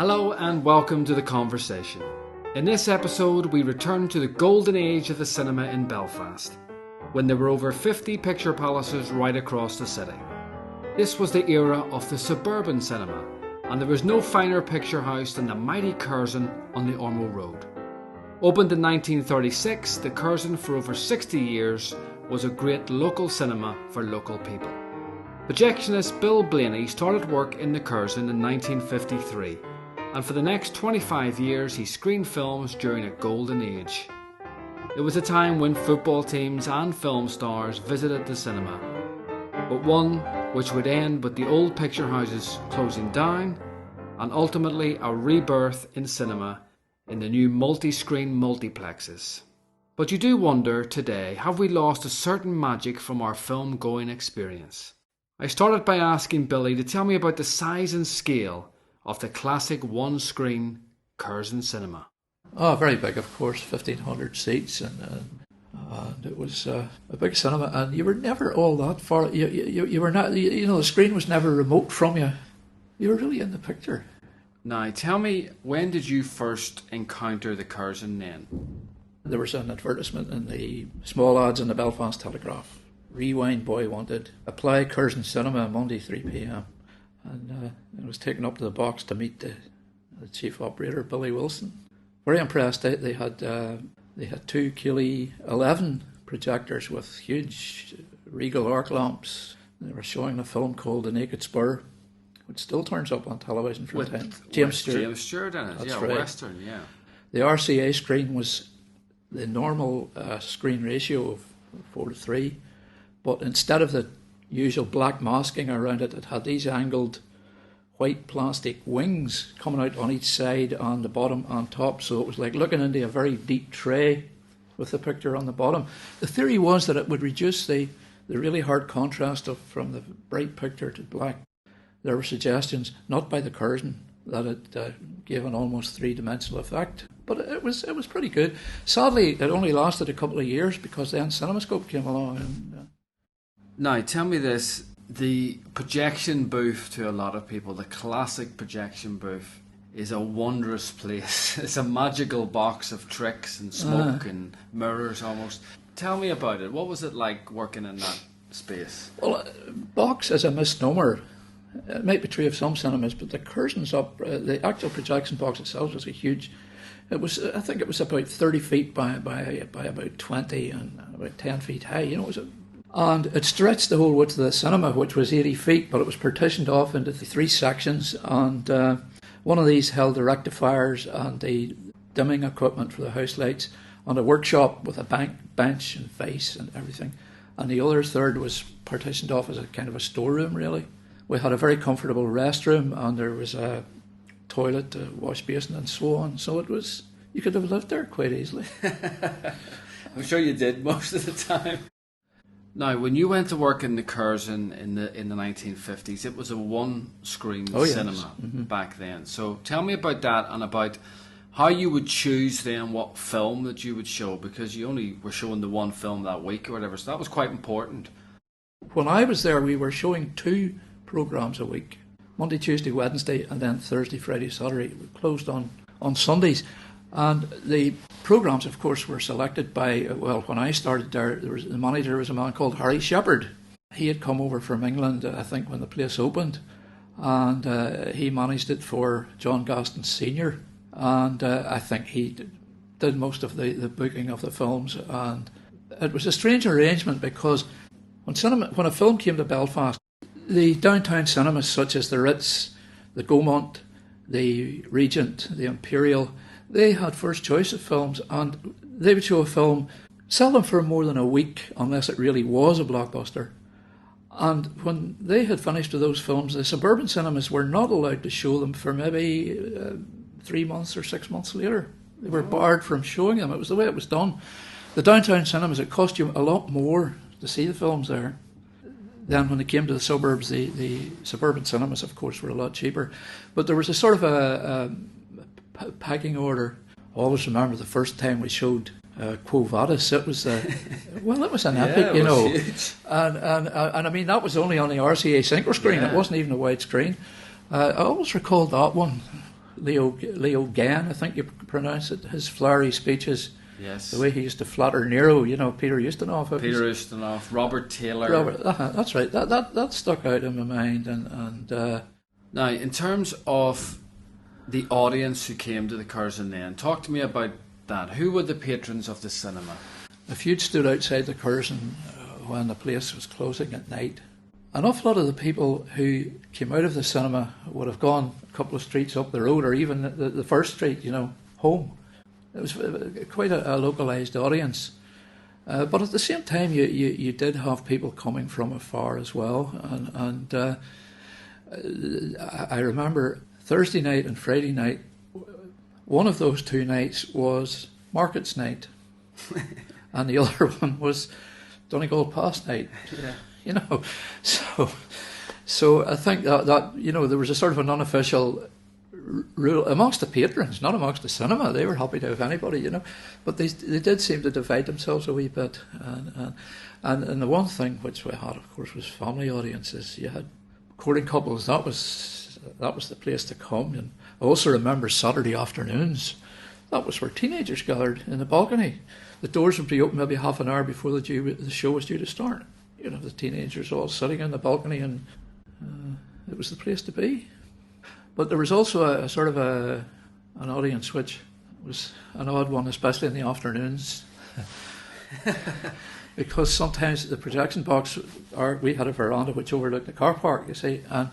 Hello and welcome to The Conversation. In this episode we return to the golden age of the cinema in Belfast, when there were over 50 picture palaces right across the city. This was the era of the suburban cinema, and there was no finer picture house than the mighty Curzon on the Ormeau Road. Opened in 1936, the Curzon for over 60 years was a great local cinema for local people. Projectionist Bill Blaney started work in the Curzon in 1953, and for the next 25 years he screened films during a golden age. It was a time when football teams and film stars visited the cinema, but one which would end with the old picture houses closing down and ultimately a rebirth in cinema in the new multi-screen multiplexes. But you do wonder today, have we lost a certain magic from our film-going experience? I started by asking Billy to tell me about the size and scale of the classic one-screen Curzon Cinema. Oh, very big, of course, 1,500 seats, and it was a big cinema, and you were never all that far. You were not, the screen was never remote from you. You were really in the picture. Now, tell me, when did you first encounter the Curzon then? There was an advertisement in the small ads in the Belfast Telegraph. Rewind boy wanted, apply Curzon Cinema Monday 3 p.m. And I was taken up to the box to meet the chief operator, Billy Wilson. Very impressed. They had 2 Keeley 11 projectors with huge Regal arc lamps. They were showing a film called The Naked Spur, which still turns up on television from time. James Stewart in it. That's yeah, right. Western, yeah. The RCA screen was the normal screen ratio of 4:3, but instead of the usual black masking around it, it had these angled white plastic wings coming out on each side, on the bottom and top, so it was like looking into a very deep tray with the picture on the bottom. The theory was that it would reduce the really hard contrast from the bright picture to black. There were suggestions, not by the Curzon, that it gave an almost three-dimensional effect, but it was pretty good. Sadly, it only lasted a couple of years because then CinemaScope came along. And now, tell me this. The projection booth, to a lot of people, the classic projection booth, is a wondrous place. It's a magical box of tricks and smoke and mirrors almost. Tell me about it. What was it like working in that space? Well, box is a misnomer. It might be true of some cinemas, but the Curzon's up. The actual projection box itself was a huge. I think it was about 30 feet by about 20 and about 10 feet high. And it stretched the whole width of the cinema, which was 80 feet, but it was partitioned off into 3 sections, and one of these held the rectifiers and the dimming equipment for the house lights, and a workshop with a bench and vase and everything. And the other third was partitioned off as a kind of a storeroom, really. We had a very comfortable restroom, and there was a toilet, a wash basin, and so on. So you could have lived there quite easily. I'm sure you did most of the time. Now, when you went to work in the Curzon in the 1950s, it was a one-screen cinema back then. So tell me about that and about how you would choose then what film that you would show, because you only were showing the one film that week or whatever, so that was quite important. When I was there, we were showing 2 programs a week, Monday, Tuesday, Wednesday, and then Thursday, Friday, Saturday. We closed on Sundays. And the programs, of course, were selected by, when I started there, the manager was a man called Harry Shepherd. He had come over from England, I think, when the place opened, and he managed it for John Gaston Sr., and I think he did most of the booking of the films. And it was a strange arrangement because when a film came to Belfast, the downtown cinemas such as the Ritz, the Gaumont, the Regent, the Imperial, they had first choice of films, and they would show a film, seldom for more than a week, unless it really was a blockbuster. And when they had finished with those films, the suburban cinemas were not allowed to show them for maybe 3 months or 6 months later. They were barred from showing them. It was the way it was done. The downtown cinemas, it cost you a lot more to see the films there. Then when it came to the suburbs, the suburban cinemas, of course, were a lot cheaper. But there was a sort of a packing order. I always remember the first time we showed Quo Vadis. It was it was an epic, Huge. And I mean that was only on the RCA synchro screen. It wasn't even a widescreen. I always recalled that one. Leo Gann, I think you pronounce it, his flowery speeches. Yes. The way he used to flatter Nero, Peter Ustinov. Robert Taylor. That's right. That stuck out in my mind. And now, in terms of the audience who came to the Curzon then, talk to me about that. Who were the patrons of the cinema? If you'd stood outside the Curzon when the place was closing at night, an awful lot of the people who came out of the cinema would have gone a couple of streets up the road, or even the first street, home. It was quite a localised audience. But at the same time, you did have people coming from afar as well. And I remember Thursday night and Friday night, one of those 2 nights was Markets night. And the other one was Donegal Pass night. Yeah. So I think that there was a sort of an unofficial rule amongst the patrons, not amongst the cinema. They were happy to have anybody, but they did seem to divide themselves a wee bit. And the one thing which we had, of course, was family audiences. You had courting couples. That was the place to come. And I also remember Saturday afternoons. That was where teenagers gathered in the balcony. The doors would be open maybe half an hour before the show was due to start. The teenagers all sitting in the balcony, and it was the place to be. But there was also a sort of an audience which was an odd one, especially in the afternoons. Because sometimes the projection box, we had a veranda which overlooked the car park, you see, and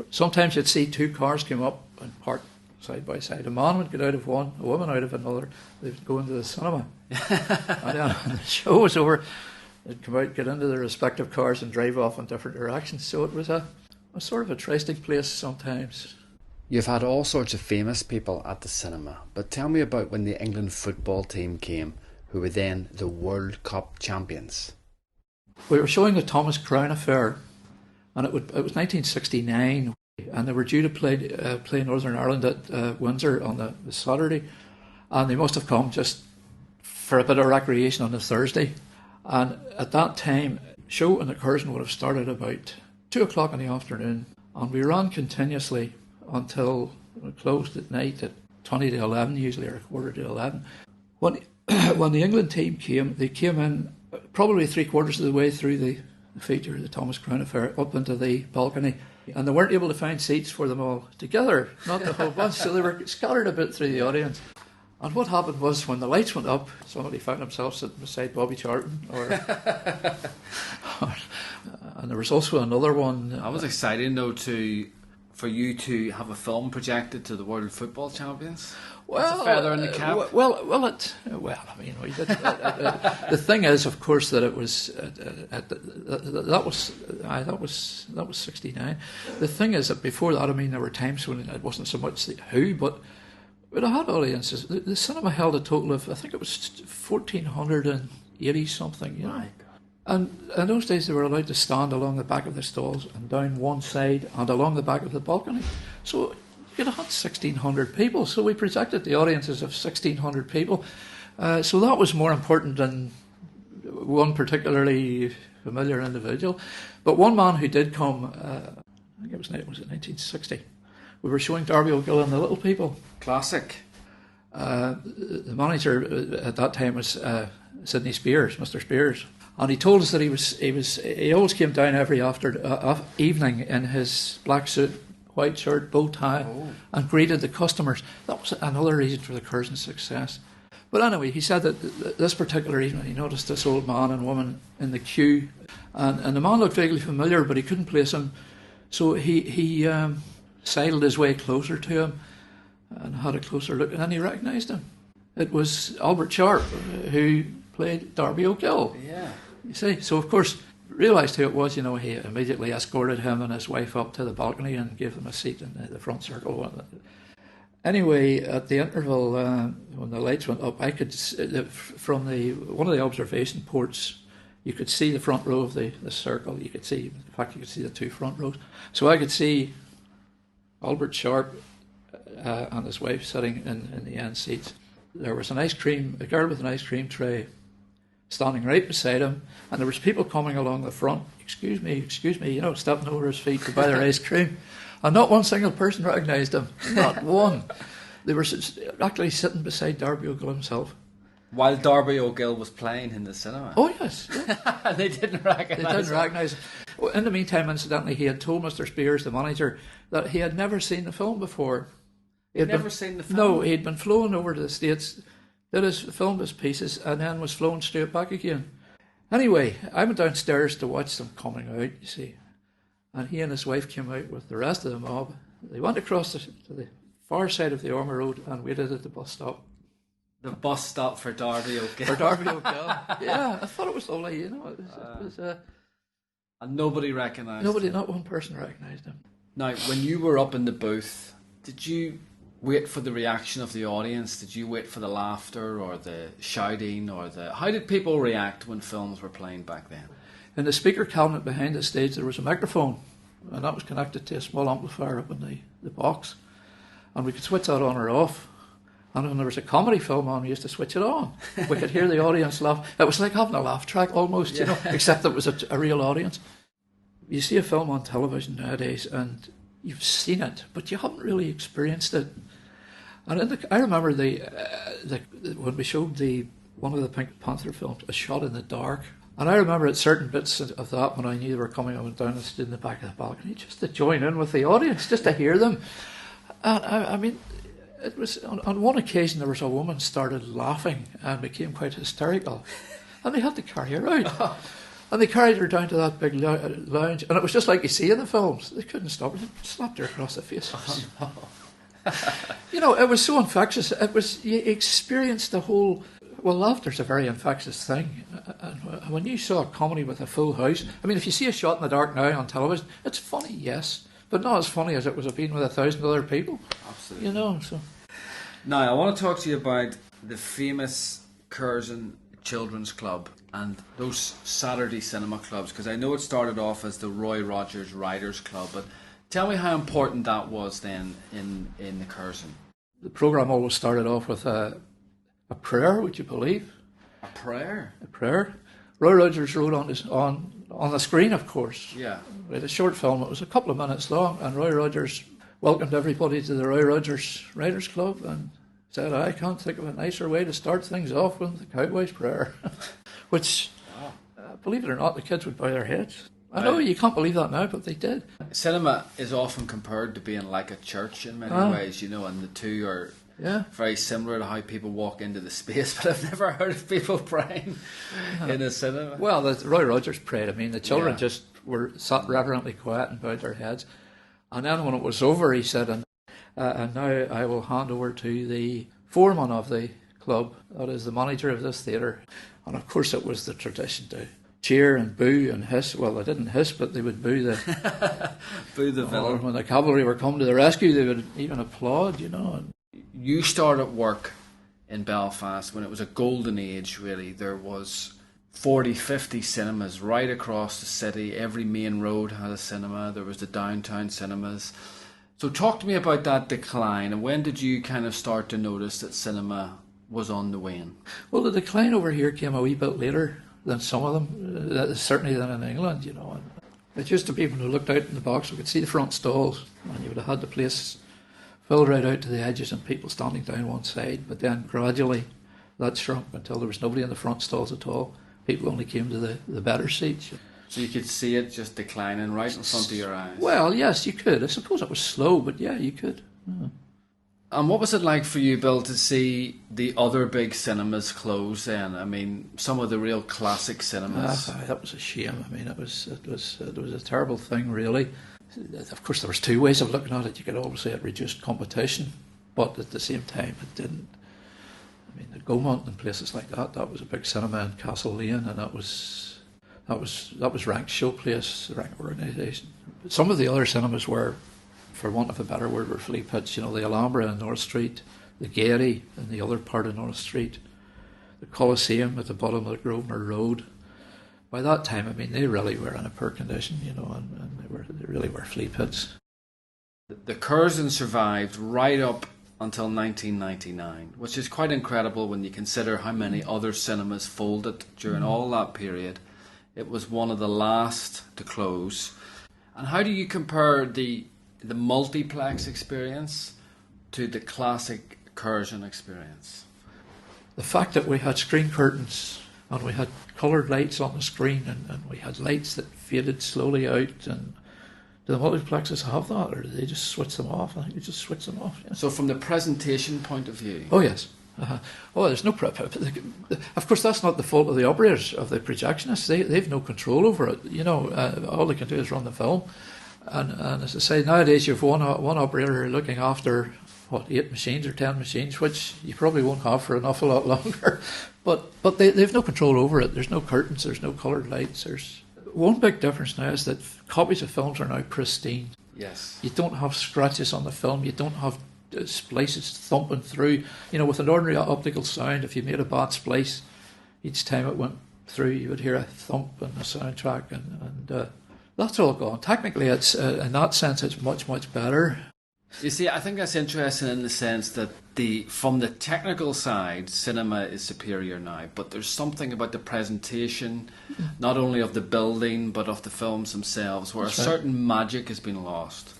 sometimes you'd see 2 cars come up and park side by side. A man would get out of one, a woman out of another. They'd go into the cinema. And then when the show was over, they'd come out, get into their respective cars and drive off in different directions. So it was a sort of a trysting place sometimes. You've had all sorts of famous people at the cinema, but tell me about when the England football team came, who were then the World Cup champions. We were showing the Thomas Crown Affair, and it was 1969, and they were due to play Northern Ireland at Windsor on the Saturday, and they must have come just for a bit of recreation on the Thursday. And at that time, show in the Curzon would have started about 2 o'clock in the afternoon, and we ran continuously until it closed at night at 20 to 11, usually, or 11:15. When the England team came, they came in probably 3/4 of the way through the feature, the Thomas Crown Affair, up into the balcony, and they weren't able to find seats for them all together, not the whole bunch, so they were scattered a bit through the audience. And what happened was, when the lights went up, somebody found himself sitting beside Bobby Charlton, and there was also another one. That was exciting, though, for you to have a film projected to the World Football Champions. Well, it's a feather in the cap. The thing is, of course, that it was that was 69. The thing is that before that, there were times when it wasn't so much the who, but I had audiences. The cinema held a total of, I think it was 1,480 something. Right. And in those days, they were allowed to stand along the back of the stalls and down one side and along the back of the balcony. So you'd have had 1,600 people. So we projected the audiences of 1,600 people. So that was more important than one particularly familiar individual. But one man who did come, I think it was 1960. We were showing Darby O'Gill and the Little People. Classic. The manager at that time was Sidney Spears, Mr. Spears. And he told us that he always came down every evening in his black suit, white shirt, bow tie, and greeted the customers. That was another reason for the Curzon's success. But anyway, he said that this particular evening he noticed this old man and woman in the queue, and the man looked vaguely familiar, but he couldn't place him. So he sidled his way closer to him and had a closer look, and then he recognised him. It was Albert Sharp, who played Darby O'Gill. Yeah. You see, so of course, realised who it was. He immediately escorted him and his wife up to the balcony and gave them a seat in the front circle. Anyway, at the interval, when the lights went up, I could, from one of the observation ports, you could see the front row of the circle. You could see the 2 front rows. So I could see Albert Sharp and his wife sitting in the end seats. There was a girl with an ice cream tray standing right beside him, and there was people coming along the front, excuse me, stepping over his feet to buy their ice cream, and not one single person recognised him, not one. They were actually sitting beside Darby O'Gill himself. While Darby O'Gill was playing in the cinema? Oh, yes. Yeah. They didn't recognise him. Well, in the meantime, incidentally, he had told Mr. Spears, the manager, that he had never seen the film before. He'd never seen the film? No, he'd been flown over to the States, filmed his pieces, and then was flown straight back again. Anyway, I went downstairs to watch them coming out, you see. And he and his wife came out with the rest of the mob. They went across to the far side of the Ormeau Road and waited at the bus stop. The bus stop for Darby O'Gill. For Darby O'Gill. Yeah, I thought it was lovely, you know. And nobody recognised him? Not one person recognised him. Now, when you were up in the booth, did you wait for the reaction of the audience? Did you wait for the laughter or the shouting How did people react when films were playing back then? In the speaker cabinet behind the stage there was a microphone, and that was connected to a small amplifier up in the box, and we could switch that on or off. And when there was a comedy film on, we used to switch it on. We could hear the audience laugh. It was like having a laugh track almost, you know, except it was a real audience. You see a film on television nowadays and you've seen it, but you haven't really experienced it. And I remember when we showed one of the Pink Panther films, A Shot in the Dark, and I remember at certain bits of that when I knew they were coming, I went down and stood in the back of the balcony just to join in with the audience, just to hear them. And I mean, it was on one occasion there was a woman started laughing and became quite hysterical, and they had to carry her out. And they carried her down to that big lounge, and it was just like you see in the films. They couldn't stop her; they slapped her across the face. Oh, no. You know, it was so infectious. You experienced the whole. Well, laughter's a very infectious thing, and when you saw a comedy with a full house, I mean, if you see A Shot in the Dark now on television, it's funny, yes, but not as funny as it would have been with 1,000 other people. Absolutely. You know, so. Now, I want to talk to you about the famous Curzon Children's Club and those Saturday cinema clubs, because I know it started off as the Roy Rogers Writers Club, but tell me how important that was then in the Curzon. The programme always started off with a prayer, would you believe? A prayer? A prayer. Roy Rogers wrote on the screen, of course. Yeah. We had a short film, it was a couple of minutes long, and Roy Rogers welcomed everybody to the Roy Rogers Writers Club and said, I can't think of a nicer way to start things off than the Cowboy's Prayer. Which, believe it or not, the kids would bow their heads. I know you can't believe that now, but they did. Cinema is often compared to being like a church in many ways, you know, and the two are very similar to how people walk into the space, but I've never heard of people praying in a cinema. Well, Roy Rogers prayed. I mean, the children just sat reverently quiet and bowed their heads. And then when it was over, he said, and now I will hand over to the foreman of the club, that is the manager of this theatre. And of course it was the tradition to cheer and boo and hiss. Well, they didn't hiss, but they would boo the boo the villain. When the cavalry were coming to the rescue, they would even applaud, you know. You started work in Belfast when it was a golden age, really. There was 40, 50 cinemas right across the city. Every main road had a cinema. There was the downtown cinemas. So talk to me about that decline, and when did you kind of start to notice that cinema was on the wane? Well, the decline over here came a wee bit later than some of them, certainly than in England, you know. It used to be when we looked out in the box, we could see the front stalls, and you would have had the place filled right out to the edges and people standing down one side. But then gradually that shrunk until there was nobody in the front stalls at all. People only came to the better seats. So you could see it just declining right in front of your eyes? Well, yes, you could. I suppose it was slow, but yeah, you could. Yeah. And what was it like for you, Bill, to see the other big cinemas close then? I mean, some of the real classic cinemas. That was a shame. I mean, it was a terrible thing, really. Of course, there was two ways of looking at it. You could always say it reduced competition, but at the same time, it didn't. I mean, the Gaumont and places like that was a big cinema in Castle Lane, and that was ranked showplace, ranked organisation. But some of the other cinemas were, for want of a better word, were flea pits. You know, the Alhambra in North Street, the Gaiety in the other part of North Street, the Coliseum at the bottom of the Ormeau Road. By that time, I mean, they really were in a poor condition, you know, and they really were flea pits. The Curzon survived right up until 1999, which is quite incredible when you consider how many other cinemas folded during all that period. It was one of the last to close. And how do you compare the multiplex experience to the classic Curzon experience? The fact that we had screen curtains and we had coloured lights on the screen and we had lights that faded slowly out. And do the multiplexes have that, or do they just switch them off? I think they just switch them off. Yeah. So from the presentation point of view? Oh, yes. Oh, there's no prep. Of course, that's not the fault of the operators, of the projectionists. They've no control over it. You know, all they can do is run the film. And as I say, nowadays you have one operator looking after 8 machines or 10 machines, which you probably won't have for an awful lot longer. But they've no control over it. There's no curtains. There's no coloured lights. There's one big difference now is that copies of films are now pristine. Yes. You don't have scratches on the film. You don't have splices thumping through. You know, with an ordinary optical sound, if you made a bad splice, each time it went through, you would hear a thump in the soundtrack, and that's all gone. Technically, it's in that sense, it's much, much better. You see, I think that's interesting in the sense that from the technical side, cinema is superior now, but there's something about the presentation, not only of the building, but of the films themselves, where a certain magic has been lost.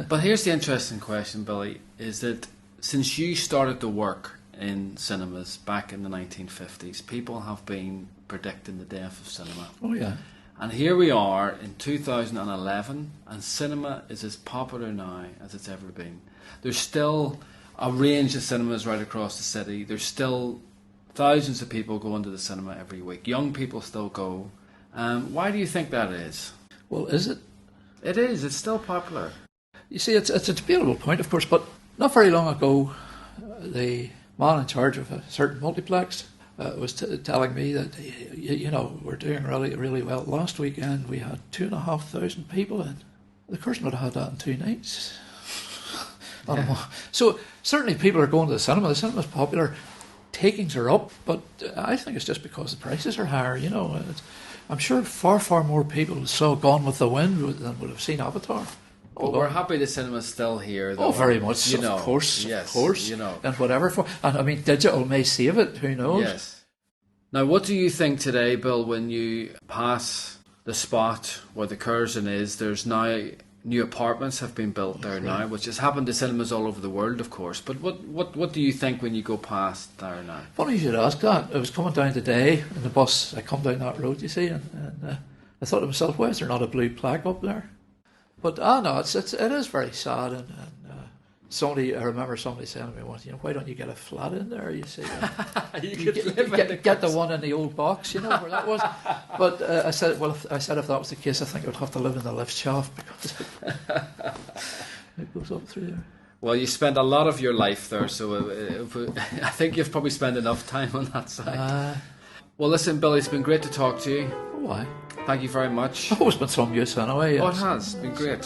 But here's the interesting question, Billy, is that since you started to work in cinemas back in the 1950s, people have been predicting the death of cinema. Oh, yeah. And here we are in 2011, and cinema is as popular now as it's ever been. There's still a range of cinemas right across the city. There's still thousands of people going to the cinema every week. Young people still go. Why do you think that is? Well, is it? It is. It's still popular. You see, it's a debatable point, of course, but not very long ago, the man in charge of a certain multiplex was telling me that, you know, we're doing really, really well. Last weekend, we had 2,500 people in. The Curzon would have had that in 2 nights. Yeah. So certainly people are going to the cinema. The cinema's popular. Takings are up, but I think it's just because the prices are higher. You know, I'm sure far, far more people saw Gone with the Wind than would have seen Avatar. Well, we're happy the cinema's still here, though. Oh, very much so, of course, you know. And whatever for. And I mean, digital may save it, who knows? Yes. Now, what do you think today, Bill, when you pass the spot where the Curzon is? There's now new apartments have been built there now, which has happened to cinemas all over the world, of course. But what do you think when you go past there now? Funny you should ask that. I was coming down today in the bus. I come down that road, you see, and I thought to myself, why is there not a blue plaque up there? But no, it is very sad, and I remember somebody saying to me once, you know, why don't you get a flat in there? You see, you get the one in the old box, you know, where that was. But I said if that was the case, I think I would have to live in the lift shaft because it goes up through there. Well, you spent a lot of your life there, so I think you've probably spent enough time on that side. Well, listen, Billy, it's been great to talk to you. Why? Thank you very much. It's always been some use anyway. Oh, it has been great.